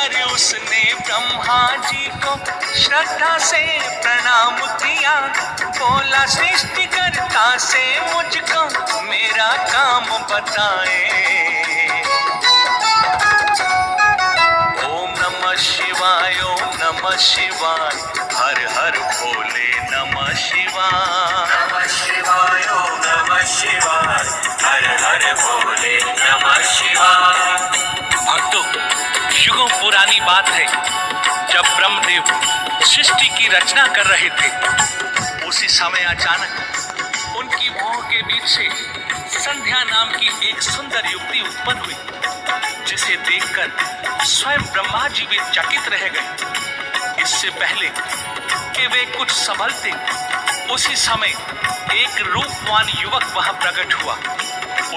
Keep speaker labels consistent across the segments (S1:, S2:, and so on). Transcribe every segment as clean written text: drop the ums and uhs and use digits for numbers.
S1: कर उसने ब्रह्मा जी को श्रद्धा से प्रणाम किया। बोला सृष्टिकर्ता से मुझको मेरा काम बताए। ओम नमः शिवाय, ओम नमः शिवाय, हर हर भोले नमः शिवाय।
S2: नमः शिवाय, ओम नमः शिवाय, हर हर भोले नमः शिवाय।
S1: भक्तों, युगों पुरानी बात है, जब ब्रह्मदेव सृष्टि की रचना कर रहे थे, उसी समय अचानक उनकी भौं के बीच से संध्या नाम की एक सुंदर युवती उत्पन्न हुई, जिसे देखकर स्वयं ब्रह्मा जी भी चकित रह गए। इससे पहले कि वे कुछ संभलते, उसी समय एक रूपवान युवक वहां प्रकट हुआ।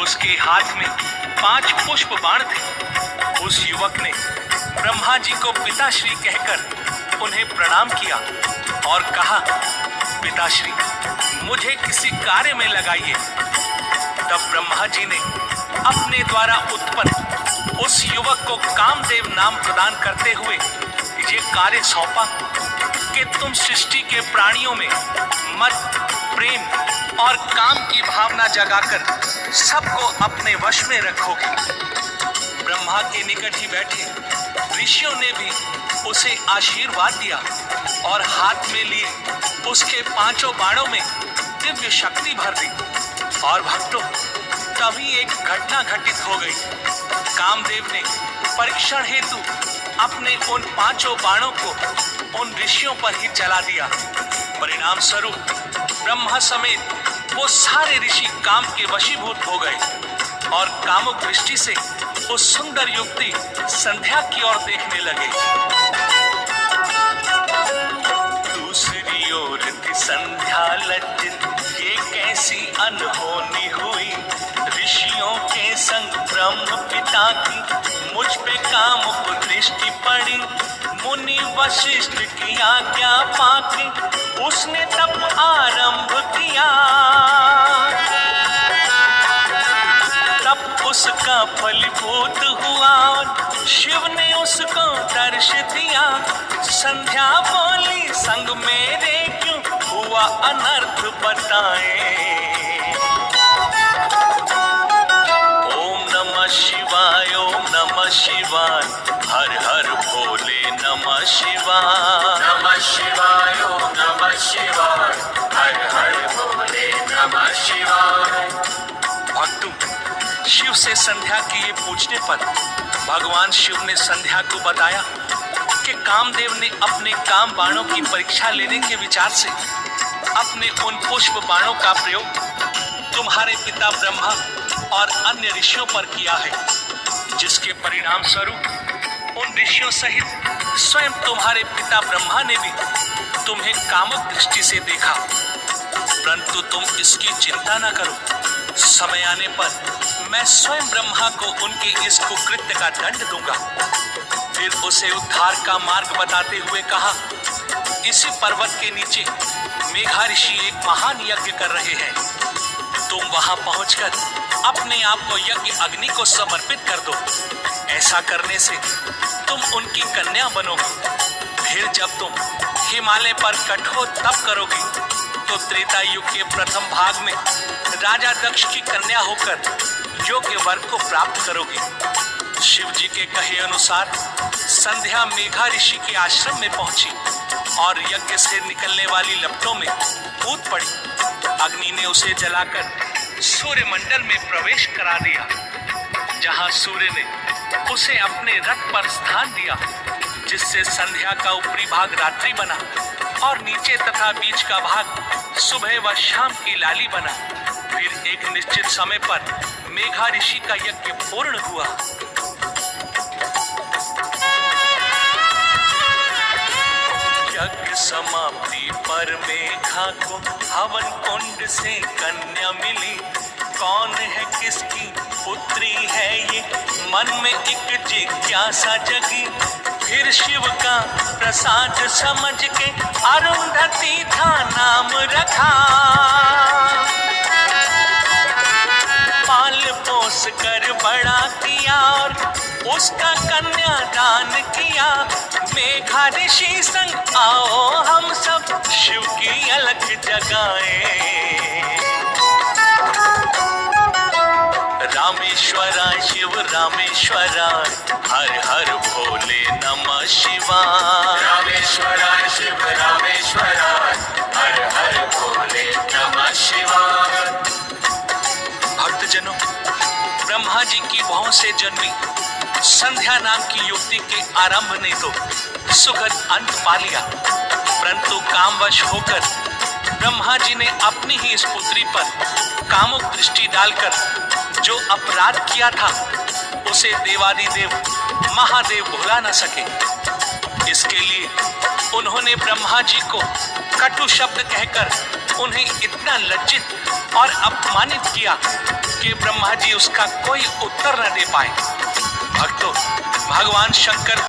S1: उसके हाथ में 5 पुष्प बाण थे। उस युवक ने ब्रह्मा जी को पिताश्री कहकर उन्हें प्रणाम किया और कहा, पिताश्री, मुझे किसी कार्य में लगाइए। तब ब्रह्मा जी ने अपने द्वारा उत्पन्न उस युवक को कामदेव नाम प्रदान करते हुए ये कार्य सौंपा कि तुम सृष्टि के प्राणियों में मत, प्रेम और काम की भावना जगाकर सबको अपने वश में रखोगे। ब्रह्मा के निकट ही बैठे ऋषियों ने भी उसे आशीर्वाद दिया और हाथ में लिए उसके 5 बाणों में दिव्य शक्ति भर दी। और भक्तों, तभी एक घटना घटित हो गई। कामदेव ने परीक्षण हेतु अपने उन 5 बाणों को उन ऋषियों पर ही चला दिया। परिणाम स्वरूप ब्रह्मा समेत वो सारे ऋषि काम के वशीभूत हो गए और कामुक दृष्टि से उस सुंदर युवती संध्या की ओर देखने लगे। दूसरी ओर थी संध्या लज्जित, ये कैसी अनहोनी हुई। ऋषियों के संग ब्रह्म पिता की मुझ पे कामुक दृष्टि पड़ी। मुनि वशिष्ठ की आज्ञा पाके उसने तप आरंभ किया। तब उसका फलीभूत हुआ और शिव ने उसको दर्श दिया। संध्या बोली, संग मेरे क्यों हुआ अनर्थ बताए। ओम नमः शिवाय, ओम नमः शिवाय, हर हर भोले नमः शिवाय।
S2: नमः शिवाय, ओम नमः शिवाय, हर हर भोले नमः शिवाय।
S1: भक्तों, शिव से संध्या के ये पूछने पर भगवान शिव ने संध्या को बताया कि कामदेव ने अपने काम बाणों की परीक्षा लेने के विचार से अपने उन पुष्प बाणों का प्रयोग तुम्हारे पिता ब्रह्मा और अन्य ऋषियों पर किया है, जिसके परिणाम स्वरूप उन ऋषियों सहित स्वयं तुम्हारे पिता ब्रह्मा ने भी तुम्हें कामुक दृष्टि से देखा। परंतु तुम इसकी चिंता न करो, समय आने पर मैं स्वयं ब्रह्मा को उनके इस कुकृत्य का दंड दूंगा। फिर उसे उद्धार का मार्ग बताते हुए कहा, इसी पर्वत के नीचे मेघा ऋषि एक महान यज्ञ कर रहे हैं। तुम वहां पहुंचकर अपने आप को यज्ञ अग्नि को समर्पित कर दो। ऐसा करने से तुम उनकी कन्या बनोगे। फिर जब तुम हिमालय पर कठोर तप करोगे तो त्रेता युग के प्रथम भाग में राजा दक्ष की कन्या होकर योग्य वर को प्राप्त करोगे। शिव जी के कहे अनुसार संध्या मेघा ऋषि के आश्रम में पहुंची और यज्ञ से निकलने वाली लपटों में कूद पड़ी। अग्नि ने उसे जलाकर सूर्य मंडल में प्रवेश करा दिया, जहां सूर्य ने उसे अपने रथ पर स्थान दिया, जिससे संध्या का ऊपरी भाग रात्रि बना और नीचे तथा बीच का भाग सुबह व शाम की लाली बना। फिर एक निश्चित समय पर मेघा ऋषि का यज्ञ पूर्ण हुआ। यज्ञ समाप्ति पर मेघा को हवन कुंड से कन्या मिली। कौन है, किसकी पुत्री है ये, मन में एक जिज्ञासा जगी। फिर शिव का प्रसाद समझ के अरुंधति था नाम रखा। पाल पोस कर बड़ा किया और उसका कन्यादान किया। मेघा ऋषि संग आओ हम सब शिव की अलख जगाएं। रामेश्वराय शिव रामेश्वराय, हर हर भोले नमः शिवाय।
S2: रामेश्वराय शिव रामेश्वराय, हर हर भोले नमः शिवाय।
S1: भक्तजनों, ब्रह्मा जी की भौं से जन्मी संध्या नाम की युवती के आरंभ ने तो सुखद अंत पा लिया, परंतु कामवश होकर ब्रह्मा जी ने अपनी ही इस पुत्री पर कामुक दृष्टि डालकर जो अपराध किया था उसे देवादिदेव महादेव भुला न सके। इसके लिए उन्होंने ब्रह्मा जी को कटु शब्द कहकर उन्हें इतना लज्जित और अपमानित किया कि ब्रह्मा जी उसका कोई उत्तर न दे पाए। भक्तों, भगवान शंकर